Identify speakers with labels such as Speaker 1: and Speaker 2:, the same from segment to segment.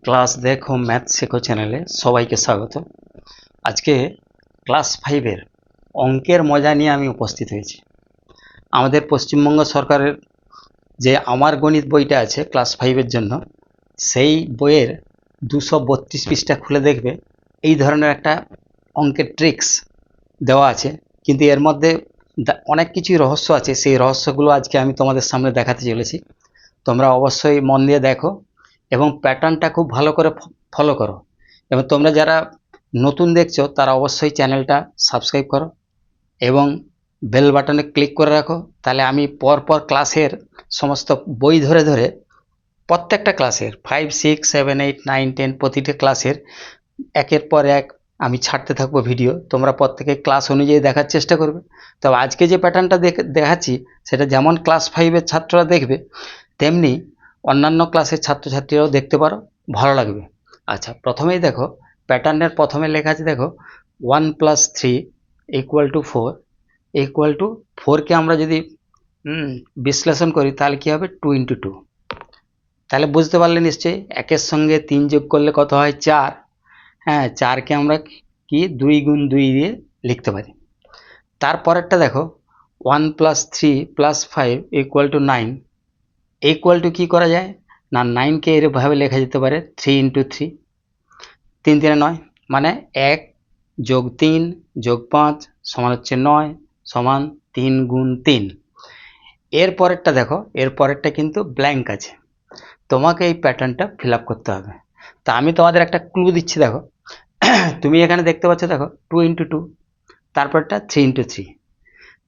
Speaker 1: Class দেখো math শেখো চ্যানেলে সবাইকে স্বাগত। আজকে ক্লাস 5-এর অঙ্কের মজা নিয়ে আমি উপস্থিত হয়েছি। আমাদের পশ্চিমবঙ্গ সরকারের যে আমার গণিত বইটা আছে ক্লাস 5-এর জন্য, সেই বইয়ের 232 পৃষ্ঠা খুলে দেখবে এই ধরনের একটা অঙ্কের ট্রিক্স দেওয়া আছে, কিন্তু এর মধ্যে অনেক কিছুই রহস্য আছে। সেই রহস্যগুলো আজকে আমি তোমাদের সামনে দেখাতে চলেছি। তোমরা অবশ্যই মন দিয়ে দেখো এবং প্যাটার্নটা খুব ভালো করে ফলো করো। এবং তোমরা যারা নতুন দেখছো তারা অবশ্যই চ্যানেলটা সাবস্ক্রাইব করো এবং বেল বাটনে ক্লিক করে রাখো। তাহলে আমি পরপর ক্লাসের সমস্ত বই ধরে ধরে প্রত্যেকটা ক্লাসের 5, 6, 7, 8, 9, 10 প্রতিটা ক্লাসের একের পর এক আমি ছাড়তে থাকবো ভিডিও। তোমরা প্রত্যেকে ক্লাস অনুযায়ী দেখার চেষ্টা করবে। তবে আজকে যে প্যাটার্নটা দেখাচ্ছি সেটা যেমন ক্লাস 5-এর ছাত্ররা দেখবে, তেমনি অন্যান্য ক্লাসের ছাত্রছাত্রীরাও দেখতে পারো, ভালো লাগবে। আচ্ছা, প্রথমেই দেখো প্যাটার্নের প্রথমে লেখা আছে, দেখো 1 + 3 = 4 = 4কে আমরা যদি বিশ্লেষণ করি তাহলে কি হবে 2 × 2। তাহলে বুঝতে পারলে নিশ্চয়ই একের সঙ্গে 3 যোগ করলে কত হয় 4। হ্যাঁ, 4কে আমরা কি 2 × 2 দিয়ে লিখতে পারি। তারপরেরটা দেখো 1 + 3 + 5 = 9 কি করা যায় না, 9কে এরভাবে লেখা যেতে পারে 3 × 3, 3 × 3 = 9, মানে 1 + 3 + 5 = 9 = 3 × 3। এর পরেরটা দেখো, এর পরেরটা কিন্তু ব্ল্যাঙ্ক আছে, তোমাকে এই প্যাটার্নটা ফিল আপ করতে হবে। তা আমি তোমাদের একটা ক্লু দিচ্ছি, দেখো তুমি এখানে দেখতে পাচ্ছ, দেখো 2 × 2, তারপরটা 3 × 3,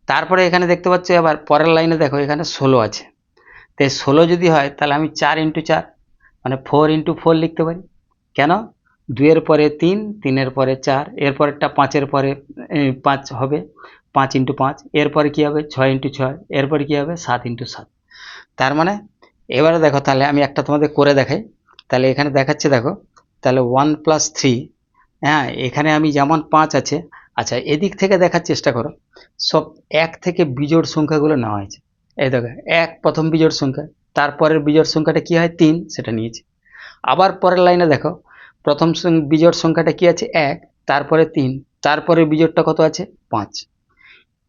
Speaker 1: তারপরে এখানে দেখতে পাচ্ছ আবার পরের লাইনে দেখো এখানে 16 আছে। তাই 16 যদি হয় তাহলে আমি 4 × 4 মানে 4 × 4 লিখতে পারি। কেন? 2 এর পরে 3, 3 এর পরে 4, এর পরেরটা 5 এর পরে 5 হবে, 5 × 5, এরপরে কি হবে 6 × 6, এরপরে কি হবে 7 × 7। তার মানে এবারে দেখো, তাহলে আমি একটা তোমাদের করে দেখাই। তাহলে এখানে দেখাচ্ছে, দেখো তাহলে 1 + 3, হ্যাঁ এখানে আমি যেমন 5 আছে। আচ্ছা, এদিক থেকে দেখার চেষ্টা করো, সব 1 থেকে বিজোড় সংখ্যাগুলো নেওয়া হয়েছে। এই দেখো 1 প্রথম বিজোড় সংখ্যা, তারপরের বিজোড় সংখ্যাটা কি হয় 3, সেটা নিয়েছি। আবার পরের লাইনে দেখো প্রথম বিজোড় সংখ্যাটা কি আছে 1, তারপরে 3, তারপরে বিজোড়টা কত আছে 5।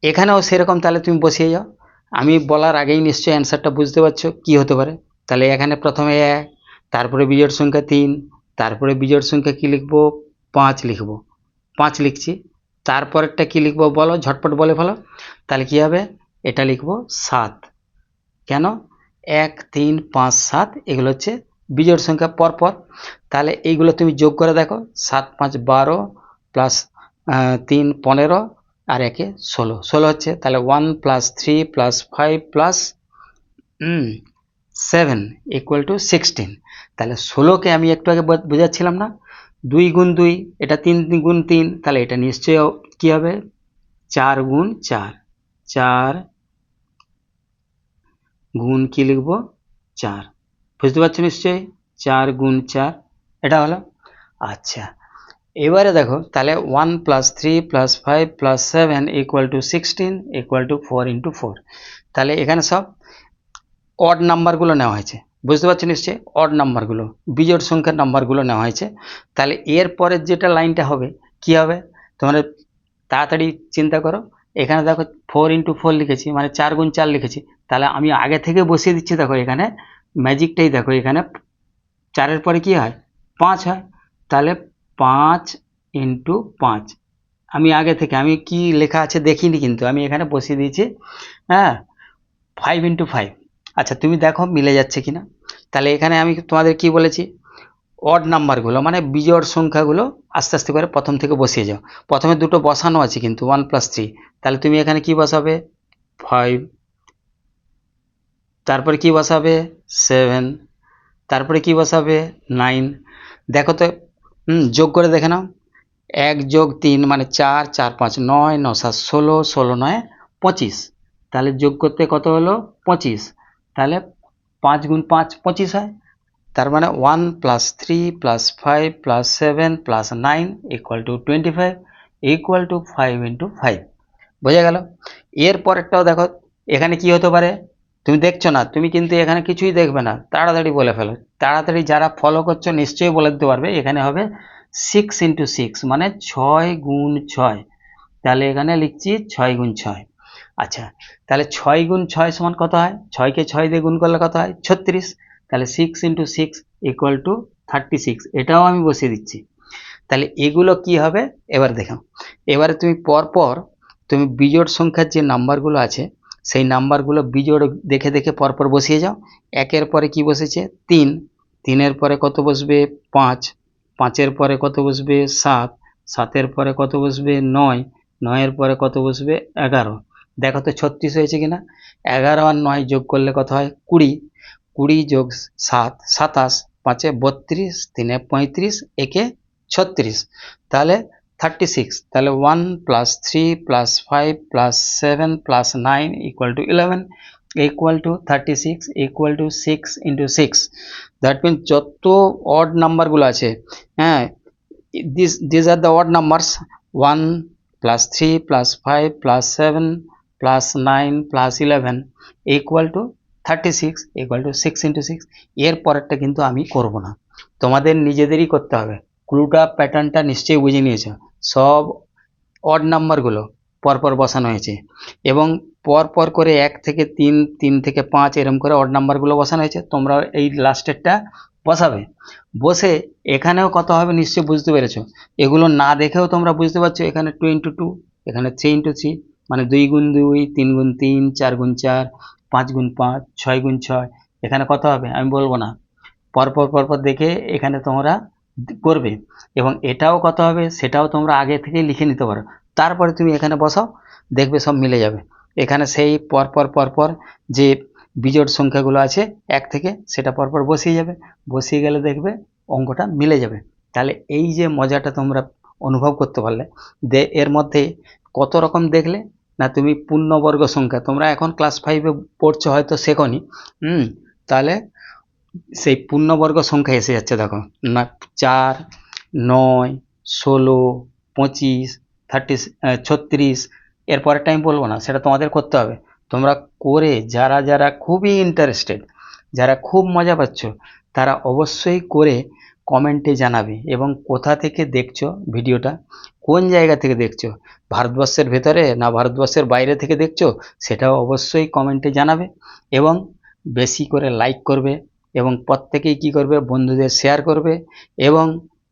Speaker 1: এখানেও সেরকম, তাহলে তুমি বসিয়ে যাও। আমি বলার আগেই নিশ্চয়ই অ্যান্সারটা বুঝতে পারছো কি হতে পারে। তাহলে এখানে প্রথমে 1, তারপরে বিজোড় সংখ্যা 3, তারপরে বিজোড় সংখ্যা কি লিখবো 5 লিখবো, 5 লিখছি। তারপরেরটা কি লিখবো বলো, ঝটপট বলে ফেলো। তাহলে কি হবে, এটা লিখবো 7। কেন? 1, 3, 5, 7 এগুলো হচ্ছে বিজোড় সংখ্যা পরপর। তাহলে এইগুলো তুমি যোগ করে দেখো, 7, 5, 12 প্লাস 3, 15 আর 1, 16 হচ্ছে। তাহলে 1 + 3 + 5 + 7 = 16। তাহলে 16কে আমি একটু আগে বোঝাচ্ছিলাম না, 2 × 2, এটা 3 × 3, তাহলে এটা নিশ্চয়ই কি হবে 4 × 4, 4 গুণ কি লিখবো 4। বুঝতে পারছো নিশ্চয়ই, 4 × 4 এটা হলো। আচ্ছা, এবারে দেখো তাহলে 1 + 3 + 5 + 7 = 16 = 4 × 4। তাহলে এখানে সব অড নাম্বারগুলো নেওয়া হয়েছে। বুঝতে পারছো নিশ্চয়ই, অড নাম্বারগুলো, বিজোড় সংখ্যার নাম্বারগুলো নেওয়া হয়েছে। তাহলে এর পরের যেটা লাইনটা হবে কি হবে, তোমরা তাড়াতাড়ি চিন্তা করো। এখানে দেখো 4 × 4 লিখেছি, মানে 4 × 4 লিখেছি। তাহলে আমি আগে থেকে বসিয়ে দিচ্ছি, দেখো এখানে ম্যাজিকটাই দেখো, এখানে 4-এর পরে কি হয় 5 হয়। তাহলে 5 × 5, আমি আগে থেকে আমি কি লেখা আছে দেখিনি, কিন্তু আমি এখানে বসিয়ে দিয়েছি, হ্যাঁ 5 × 5। আচ্ছা, তুমি দেখো মিলে যাচ্ছে কিনা। তাহলে এখানে আমি তোমাদের কি বলেছি, অড নাম্বারগুলো মানে বিজোড় সংখ্যাগুলো আস্তে আস্তে করে প্রথম থেকে বসিয়ে যাও। প্রথমে দুটো বসানো আছে কিন্তু 1 + 3, তাহলে তুমি এখানে কি বসাবে 5, তারপরে কি বসাবে 7, তারপরে কি বসাবে 9। দেখো তো, যোগ করে দেখে নাও, 1 + 3 মানে 4, 4, 5, 9, 9, 7, 16, 16, 9, 25। তাহলে যোগ করতে কত হলো 25। তাহলে 5 × 5 25 হয়। তার মানে 1 + 3 + 5 + 7 + 9 = 25 = 5 × 5। বোঝা গেল? এর পরেরটাও দেখো, এখানে কি হতে পারে তুমি দেখছো না, তুমি কিন্তু এখানে কিছুই দেখবে না, তাড়াতাড়ি বলে ফেলো। তাড়াতাড়ি যারা ফলো করছো নিশ্চয়ই বলে দিতে পারবে। এখানে হবে 6 × 6 মানে 6 × 6। তাহলে এখানে লিখছি 6 × 6। আচ্ছা, তাহলে 6 × 6 সমান কত হয়? 6কে 6 দিয়ে গুণ করলে কত হয়? 36। তাহলে 6 × 6 = 36। এটাও আমি বসিয়ে দিচ্ছি। তাহলে এগুলো কি হবে এবার দেখো। এবারে তুমি পরপর তুমি বিজোড় সংখ্যার যে নাম্বারগুলো আছে সেই নাম্বারগুলো বিজোড় দেখে দেখে পরপর বসিয়ে যাও। একের পরে কি বসেছে? 3, 3-এর পরে কত বসবে? 5, 5-এর পরে কত বসবে? 7, 7-এর পরে কত বসবে? 9, 9-এর পরে কত বসবে? 11। দেখো তো 36 হয়েছে কিনা। 11 আর 9 যোগ করলে কত হয়? 20, 20 যোগ 7 27, 5-এ 32, 3-এ 35, একে 36। তাহলে 36। তাহলে 1 + 3 + 5 + 7 + 9 = 11 = 36 = 6 × 6। দ্যাট মিনস যত অড নাম্বারগুলো আছে, হ্যাঁ, this are the odd numbers. 1 + 3 + 5 + 7 + 9 + 11 = 36 = 6 × 6। এর পরেরটা কিন্তু আমি করব না, তোমাদের নিজেদেরই করতে হবে। ক্লুটা প্যাটার্নটা নিশ্চয়ই বুঝে নিয়েছো। সব অড নাম্বারগুলো পরপর বসানো হয়েছে এবং পরপর করে 1 থেকে 3, 3 থেকে 5 এরকম করে অড নাম্বারগুলো বসানো হয়েছে। তোমরা এই লাস্টেরটা বসাবে। বসে এখানেও কত হবে নিশ্চয়ই বুঝতে পেরেছো। এগুলো না দেখেও তোমরা বুঝতে পারছো। এখানে 2 × 2, এখানে 3 × 3 মানে 2 × 2, 3 × 3, 4 × 4, 5 × 5, 6 × 6। এখানে কত হবে আমি বলবো না, পরপর পরপর দেখে এখানে তোমরা করবে এবং এটাও কত হবে সেটাও তোমরা আগে থেকেই লিখে নিতে পারো। তারপরে তুমি এখানে বসাও, দেখবে সব মিলে যাবে। এখানে সেই পরপর পরপর যে বিজোড় সংখ্যাগুলো আছে 1 থেকে, সেটা পরপর বসিয়ে যাবে। বসিয়ে গেলে দেখবে অঙ্কটা মিলে যাবে। তাহলে এই যে মজাটা তোমরা অনুভব করতে পারলে, এর মধ্যে কত রকম দেখলে না। তুমি পূর্ণবর্গ সংখ্যা তোমরা এখন ক্লাস 5-এ পড়ছো, হয়তো শেখোনি। তাহলে সেই পূর্ণবর্গ সংখ্যা এসে যাচ্ছে দেখো না। 4, 9, 16, 25, 36। এর পরেরটা আমি বলবো না, সেটা তোমাদের করতে হবে। তোমরা করে যারা যারা খুবই ইন্টারেস্টেড, যারা খুব মজা পাচ্ছ, তারা অবশ্যই করে কমেন্টে জানাবে এবং কোথা থেকে দেখছো ভিডিওটা, কোন জায়গা থেকে দেখছো, ভারতবর্ষের ভেতরে না ভারতবর্ষের বাইরে থেকে দেখছো, সেটাও অবশ্যই কমেন্টে জানাবে এবং বেশি করে লাইক করবে এবং প্রত্যেকেই কি করবে? বন্ধুদের শেয়ার করবে এবং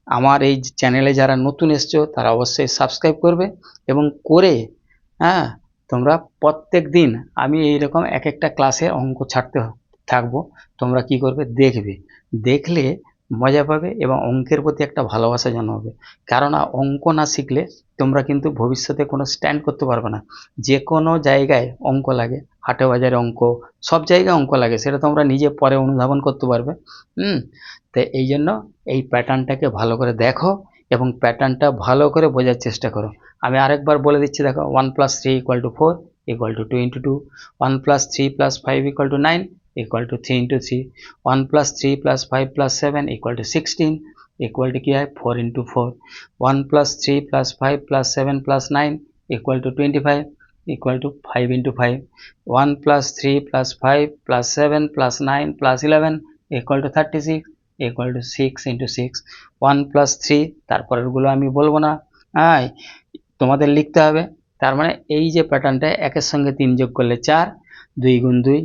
Speaker 1: আমার এই চ্যানেলে যারা নতুন এসছো তারা অবশ্যই সাবস্ক্রাইব করবে এবং করে, হ্যাঁ, তোমরা প্রত্যেক দিন আমি এইরকম এক একটা ক্লাসে অঙ্ক ছাড়তে থাকবো। তোমরা কি করবে? দেখবে, দেখলে মজা পাবে এবং অঙ্কের প্রতি একটা ভালোবাসা জন্মাবে। কেননা অঙ্ক না শিখলে তোমরা কিন্তু ভবিষ্যতে কোনো স্ট্যান্ড করতে পারবে না। যে কোনো জায়গায় অঙ্ক লাগে, হাটে বাজারে অঙ্ক, সব জায়গায় অঙ্ক লাগে, সেটা তোমরা নিজে পরে অনুধাবন করতে পারবে। তো এই জন্য এই প্যাটার্নটাকে ভালো করে দেখো এবং প্যাটার্নটা ভালো করে বোঝার চেষ্টা করো। আমি আরেকবার বলে দিচ্ছি দেখো। 1 + 3 = 4 = 2 × 2, 1 + 3 + 5 = 9 = 3 × 3, 1 + 3 + 5 + 7 = 16 কি হয়? 4 × 4, 1 + 3 + 5 + 7 + 9 = 25 5 × 5, 1 + 3 + 5 + 7 + 9 + 11 = 36 = 6 × 6, 1 + 3, তারপরেরগুলো আমি বলবো না। তোমাদের লিখতে হবে। তার মানে এই যে প্যাটার্নটা, 1-এর সঙ্গে 3 যোগ করলে 4, 2 × 2,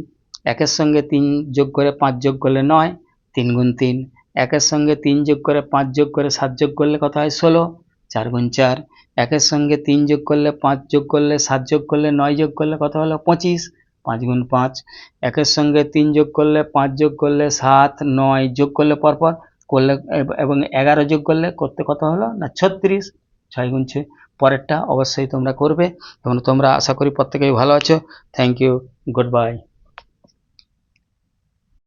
Speaker 1: 1-এর সঙ্গে 3 যোগ করে 5 যোগ করলে 9, 3 × 3, 1-এর সঙ্গে 3 যোগ করে 5 যোগ করে 7 যোগ করলে কত হয়? 16, 4 × 4, 1-এর সঙ্গে 3 যোগ করলে 5 যোগ করলে 7 যোগ করলে 9 যোগ করলে কত হলো? 25, 5 × 5, 1-এর সঙ্গে 3 যোগ করলে 5 যোগ করলে 7, 9 যোগ করলে পরপর করলে এবং 11 যোগ করলে করতে কত হলো না? 36, 6 × 6। পরেরটা অবশ্যই তোমরা করবে এবং তোমরা আশা করি প্রত্যেকেই ভালো আছো। Thank you, good bye.